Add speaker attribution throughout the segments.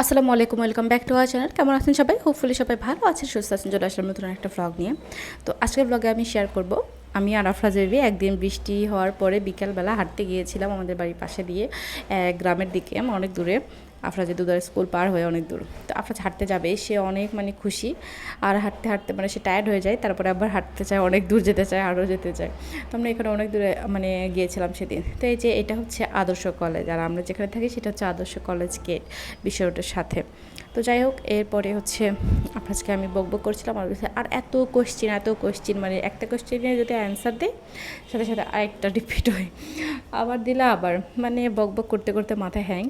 Speaker 1: আসসালামু আলাইকুম, welcome back to our channel. কেমন আছেন সবাই? হোপফুলি সবাই ভালো আছেন, সুস্থ আছেন। চলে আসলাম নতুন একটা ভ্লগ নিয়ে। তো আজকের ভ্লগে আমি শেয়ার করব আমি আর আফরাজ বেবি একদিন বৃষ্টি হওয়ার পরে বিকালবেলা হাঁটতে গিয়েছিলাম আমাদের বাড়ির পাশে দিয়ে গ্রামের দিকে, অনেক দূরে। আফরাজের দুধার স্কুল পার হয়ে অনেক দূর। তো আফরাজ হাঁটতে যাবে, সে অনেক খুশি। আর হাঁটতে হাঁটতে সে টায়ার্ড হয়ে যায়, তারপরে আবার হাঁটতে চায়, অনেক দূর যেতে চায়, আরও যেতে চায়। তো আমরা এখানে অনেক দূরে গিয়েছিলাম সেদিন। তো এই যে এটা হচ্ছে আদর্শ কলেজ, আর আমরা যেখানে থাকি সেটা হচ্ছে আদর্শ কলেজ গেট, বিশ্ব রোডের সাথে। তো যাই হোক, এরপরে হচ্ছে আফরাজকে আমি বকবক করছিলাম আর এত কোশ্চিন একটা কোশ্চেনের যদি অ্যান্সার দেয় সাথে সাথে আরেকটা রিপিট হয়, আবার দিলা আবার বকবক করতে করতে মাথায় হ্যাং।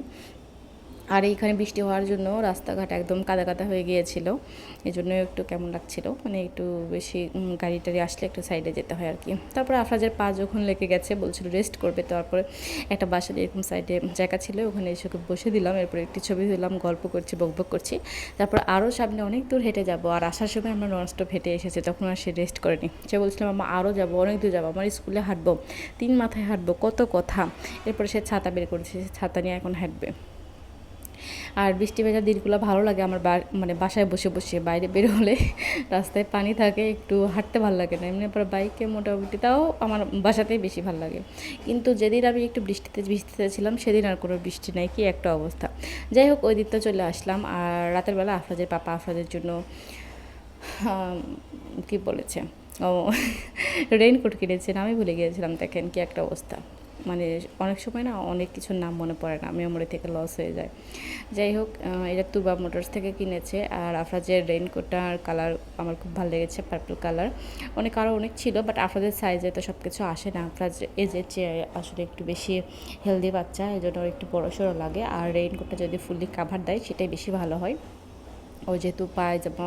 Speaker 1: আর এইখানে বৃষ্টি হওয়ার জন্য রাস্তাঘাট একদম কাদা কাদা হয়ে গিয়েছিল, এই জন্য একটু কেমন লাগছিল, একটু বেশি গাড়ি টাড়ি আসলে একটু সাইডে যেতে হয় আর কি। তারপর আফরাজের পা যখন লেগে গেছে, বলছিল রেস্ট করবে, তারপরে একটা বাসার এরকম সাইডে জায়গা ছিল, ওখানে এসে বসে দিলাম। এরপর একটি ছবি দিলাম, গল্প করছি, বকবক করছি। তারপর আরও সামনে অনেক দূর হেঁটে যাব, আর আসার সময় আমরা ননস্টপ হেঁটে এসেছি, তখন আর সে রেস্ট করেনি। সে বলছিলাম আমরা আরও যাবো, অনেক দূর যাবো, আমার স্কুলে হাঁটবো, 3 মাথায় হাঁটবো, কত কথা। এরপরে সে ছাতা বের করেছে, সে ছাতা নিয়ে এখন হাঁটবে। আর বৃষ্টি ভেজা দিনগুলো ভালো লাগে আমার, বাসায় বসে বসে। বাইরে বের হলে রাস্তায় পানি থাকে, একটু হাঁটতে ভালো লাগে না, এমনি পরে বাইকে মোটামুটি তাও আমার বাসাতেই বেশি ভালো লাগে। কিন্তু যেদিন আমি একটু বৃষ্টিতে ছিলাম, সেদিন আর কোনো বৃষ্টি নাই, কি একটা অবস্থা। যাই হোক, ওই দিকটা চলে আসলাম। আর রাতের বেলা আফরাজের পাপা আফরাজের জন্য কি বলেছে, ও রেইনকোট কিনেছেন, আমি ভুলে গিয়েছিলাম। দেখেন কি একটা অবস্থা, অনেক সময় না অনেক কিছুর নাম মনে পড়ে না, মেমোরি থেকে লস হয়ে যায়। যাই হোক, এটা তুবা মোটরস থেকে কিনেছে। আর আফরাজের রেইনকোটটার কালার আমার খুব ভালো লেগেছে, পার্পল কালার। আরও অনেক ছিল, বাট আফরাজের সাইজে তো সব কিছু আসে না। আফরাজ এজের চেয়ে আসলে একটু বেশি হেলদি বাচ্চা, এই জন্য একটু বড়ো সড়ো লাগে। আর রেইনকোটটা যদি ফুললি কাভার দেয় সেটাই বেশি ভালো হয়। ও যেহেতু পায়জামা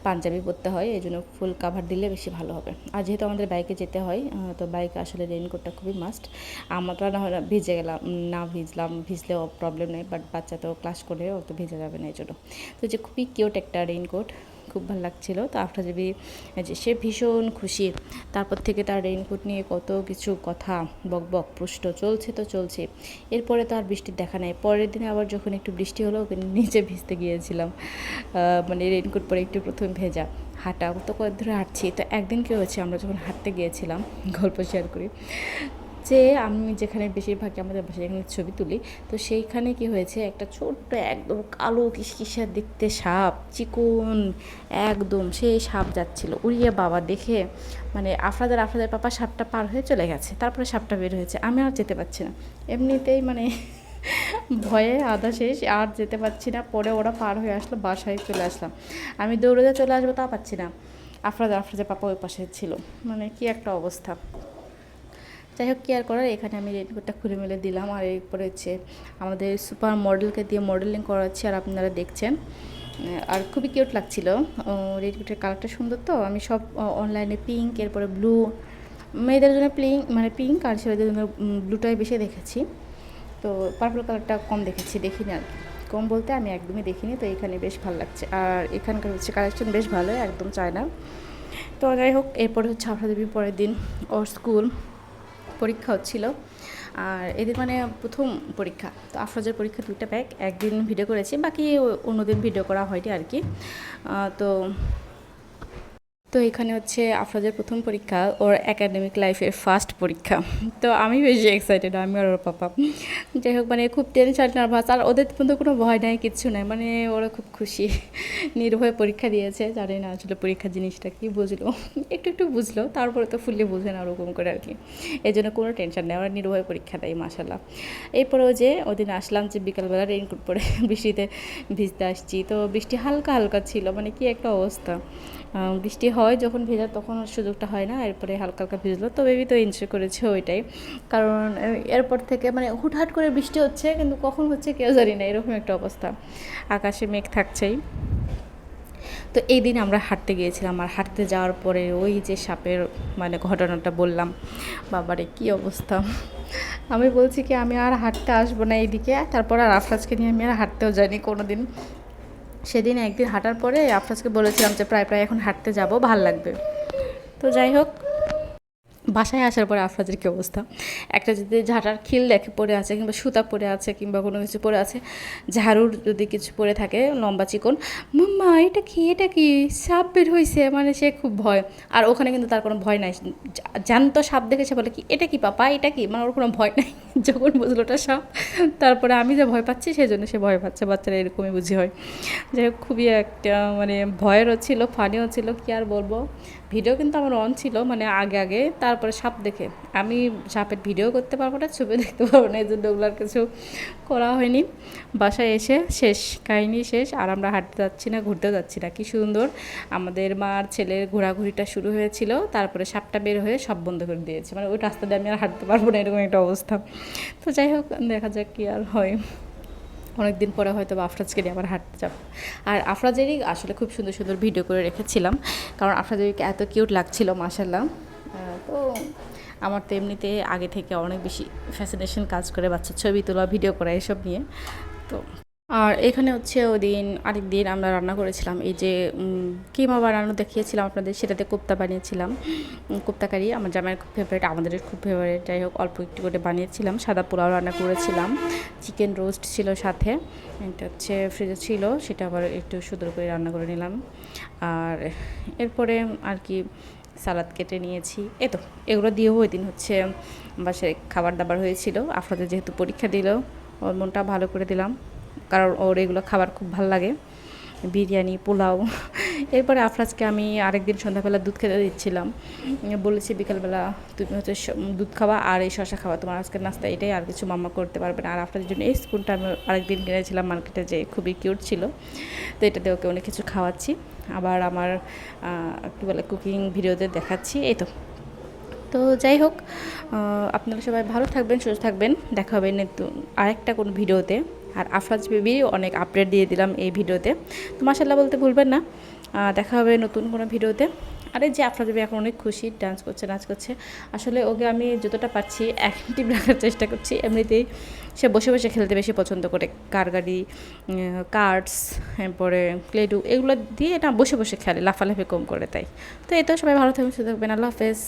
Speaker 1: পাঞ্জাবি পরতে হয়, এই জন্য ফুল কাভার দিলে বেশি ভালো হবে। আর যেহেতু আমাদের বাইকে যেতে হয়, তো বাইকে আসলে রেইনকোটটা খুবই মাস্ট। আমরা না হয় ভিজে গেলাম, না ভিজলেও প্রবলেম নেই, বাট বাচ্চা তো ক্লাস করলে ও তো ভিজে যাবে না, এই জন্য। তো যে খুবই কিউট একটা রেইনকোট, খুব ভালো লাগছিলো। তো আফটার যে সে ভীষণ খুশি। তারপর থেকে তার রেইনকোট নিয়ে কত কিছু কথা, বকবক প্রশ্ন চলছে তো চলছে। এরপরে তো আর বৃষ্টির দেখা নেই। পরের দিনে আবার যখন একটু বৃষ্টি হলো, ওকে নিচে ভিজতে গিয়েছিলাম, রেইনকোট পরে একটু প্রথমে ভেজা। হাঁটা তো কয়েক ধরে হাঁটছি। তো একদিন কী হয়েছে, আমরা যখন হাঁটতে গিয়েছিলাম, গল্প শেয়ার করি, যে আমি যেখানে বেশিরভাগই আমাদের বাসায় যেখানে ছবি তুলি, তো সেইখানে কি হয়েছে, একটা ছোট্ট একদম কালো কিসকিসা দেখতে সাপ, চিকন একদম, সেই সাপ যাচ্ছিল উড়িয়ে। বাবা দেখে আফরাদের পাপা সাপটা পার হয়ে চলে গেছে, তারপরে সাপটা বের হয়েছে, আমি আর যেতে পারছি না। এমনিতেই ভয়ে আধা শেষ, আর যেতে পারছি না। পরে ওরা পার হয়ে আসলো, বাসায় চলে আসলাম। আমি দৌড়ে চলে আসবো, তা পাচ্ছি না। আফরাজের পাপা ওই পাশে ছিল, কি একটা অবস্থা। যাই হোক, কেয়ার করার, এখানে আমি রেইনকোটটা খুলে মেলে দিলাম। আর এরপরে হচ্ছে আমাদের সুপার মডেলকে দিয়ে মডেলিং করাচ্ছি, আর আপনারা দেখছেন। আর খুবই কিউট লাগছিল। রেইনকোটের কালারটা সুন্দর, তো আমি সব অনলাইনে পিঙ্ক, এরপরে ব্লু, মেয়েদের জন্য পিঙ্ক, আর ছেলেদের জন্য ব্লুটাই বেশি দেখেছি। তো পার্পল কালারটা কম দেখিনি আর কি। কম বলতে আমি একদমই দেখিনি। তো এখানে বেশ ভালো লাগছে, আর এখানকার হচ্ছে কালেকশন বেশ ভালো, একদম চায় না। তো যাই হোক, এরপরে হচ্ছে আফরাদেবী পরের দিন ওর স্কুল পরীক্ষা হচ্ছিল। আর এদের প্রথম পরীক্ষা। তো আফরাজের পরীক্ষা 2টা ব্যাগ, একদিন ভিডিও করেছি, বাকি অন্যদিন ভিডিও করা হয়নি আর কি। তো তো এখানে হচ্ছে আফরাজের প্রথম পরীক্ষা, ওর একাডেমিক লাইফের ফার্স্ট পরীক্ষা। তো আমি বেশি এক্সাইটেড, আমি আর ওর পাপা। যাই হোক, খুব টেনশন নার্ভাস, আর ওদের মধ্যে কোনো ভয় নাই, কিচ্ছু নাই, ওরা খুব খুশি, নির্ভয়ে পরীক্ষা দিয়েছে। জানি না আসলে পরীক্ষা জিনিসটা কি, বুঝলো একটু একটু বুঝলো, তারপরে তো ফুললি বুঝে না ওরকম করে আর কি। এই জন্য কোনো টেনশন নেই, ওরা নির্ভয়ে পরীক্ষা দেয়, মাশাল্লাহ। এরপরেও যে ওদিন আসলাম, যে বিকালবেলা রেইনকোট পরে বৃষ্টিতে ভিজতে আসছি। তো বৃষ্টি হালকা হালকা ছিল, কি একটা অবস্থা। বৃষ্টি হয় যখন ভেজা, তখন সুযোগটা হয় না। এরপরে হালকা হালকা ভিজলো, তো বেবি তো এনজয় করেছে ওইটাই। কারণ এরপর থেকে হুটহাট করে বৃষ্টি হচ্ছে, কিন্তু কখন হচ্ছে কেউ জানি না, এরকম একটা অবস্থা, আকাশে মেঘ থাকছেই। তো এই দিন আমরা হাঁটতে গিয়েছিলাম, আর হাঁটতে যাওয়ার পরে ওই যে সাপের ঘটনাটা বললাম, বাবারে কি অবস্থা। আমি বলছি কি, আমি আর হাঁটতে আসবো না এইদিকে। তারপর আর আফরাজকে নিয়ে আমি আর হাঁটতেও যাইনি কোনো দিন। সেদিন একদিন হাঁটার পরে আফরাজকে বলেছিলাম যে প্রায় এখন হাঁটতে যাব, ভাল লাগবে। তো যাই হোক, বাসায় আসার পরে আফরাজের কী অবস্থা, একটা যদি ঝাঁটার খিল দেখে পড়ে আছে কিংবা সুতা পড়ে আছে কিংবা কোনো কিছু পড়ে আছে, ঝাড়ুর যদি কিছু পড়ে থাকে লম্বা চিকন, মাম্মা এটা কি সাপ বের হয়েছে, মানে সে খুব ভয়। আর ওখানে কিন্তু তার কোনো ভয় নাই, জ্যান্ত সাপ দেখে সে বলে কি এটা কি পাপা এটা কি, মানে ওর কোনো ভয় নাই। যখন বুঝলো ওটা সাপ, তারপরে আমি যে ভয় পাচ্ছি সেই জন্য সে ভয় পাচ্ছে, বাচ্চারা এরকমই বুঝি হয়। যাই হোক খুবই একটা মানে ভয়েরও ছিল, ফানিও ছিল, কী আর বলবো। ভিডিও কিন্তু আমার অন ছিল, মানে আগে তারপরে সাপ দেখে আমি সাপের ভিডিও করতে পারবো না, ছবি দেখতে পারবো না, এই জন্য ওগুলোর কিছু করা হয়নি। বাসায় এসে শেষ কাহিনী শেষ, আর আমরা হাঁটতে যাচ্ছি না, ঘুরতেও যাচ্ছি না। কি সুন্দর আমাদের মার ছেলের ঘোরাঘুরিটা শুরু হয়েছিল, তারপরে সাপটা বের হয়ে সব বন্ধ করে দিয়েছে, মানে ওই রাস্তা দিয়ে আমি আর হাঁটতে পারবো না, এরকম একটা অবস্থা। তো যাই হোক দেখা যাক কী আর হয়। অনেক দিন পরে হয়তো আফরাজকে নিয়ে আবার হাঁটতে যাব। আর আফরাজেরই আসলে খুব সুন্দর সুন্দর ভিডিও করে রেখেছিলাম, কারণ আফরাজেরকে এত কিউট লাগছিল মাশাল্লাহ। তো আমার তো এমনিতে আগে থেকে অনেক বেশি ফ্যাসিনেশন কাজ করে বাচ্চার ছবি তোলা, ভিডিও করা এসব নিয়ে। তো আর এখানে হচ্ছে ওই দিন আরেক দিন আমরা রান্না করেছিলাম, এই যে কিমা বানানো দেখিয়েছিলাম আপনাদের, সেটাতে কোপ্তা বানিয়েছিলাম, কোপ্তা কারি আমার জামাইয়ের খুব ফেভারিট, আমাদের খুব ফেভারিট। যাই হোক অল্প একটু করে বানিয়েছিলাম, সাদা পোলাও রান্না করেছিলাম, চিকেন রোস্ট ছিল সাথে, এটা হচ্ছে ফ্রিজে ছিল, সেটা আবার একটু সুন্দর করে রান্না করে নিলাম। আর এরপরে আর কি সালাদ কেটে নিয়েছি, তো এগুলো দিয়েও ওই দিন হচ্ছে বাসায় খাবার দাবার হয়েছিল। আফরাজের যেহেতু পরীক্ষা দিল, ওর মনটা ভালো করে দিলাম, কারণ ওর এগুলো খাবার খুব ভালো লাগে, বিরিয়ানি পোলাও। এরপরে আফরাজকে আমি আরেকদিন সন্ধ্যাবেলা দুধ খেতে দিচ্ছিলাম, বলেছি বিকালবেলা তুমি হচ্ছে দুধ খাওয়া আর এই শশা খাওয়া, তোমার আজকের নাস্তা এটাই, আর কিছু মাম্মা করতে পারবে না। আর আফরাজের জন্য এই স্পুনটা আমি আরেকদিন কিনেছিলাম মার্কেটে, যে খুবই কিউট ছিল, তো এটাতে ওকে অনেক কিছু খাওয়াচ্ছি। আবার আমার কী বলে কুকিং ভিডিওতে দেখাচ্ছি, এই তো। তো যাই হোক আপনারা সবাই ভালো থাকবেন, সুস্থ থাকবেন, দেখা হবে নতুন আরেকটা কোনো ভিডিওতে। আর আফরাজ বেবির অনেক আপডেট দিয়ে দিলাম এই ভিডিওতে, তো মাশাআল্লাহ বলতে ভুলবেন না। দেখা হবে নতুন কোনো ভিডিওতে। আর এই যে আফরাজ বেবি এখন অনেক খুশি, ডান্স করছে, নাচ করছে। আসলে ওকে আমি যতটা পারছি অ্যাক্টিভ রাখার চেষ্টা করছি, এমনিতেই সে বসে বসে খেলতে বেশি পছন্দ করে, কার গাড়ি, কার্ডস, এরপরে প্লেডু, এগুলো দিয়ে এটা বসে বসে খেলে, লাফালাফি কম করে, তাই। তো এই তো সবাই ভালো থাকবেন, সুস্থ থাকবেন, আল্লাহ হাফেজ।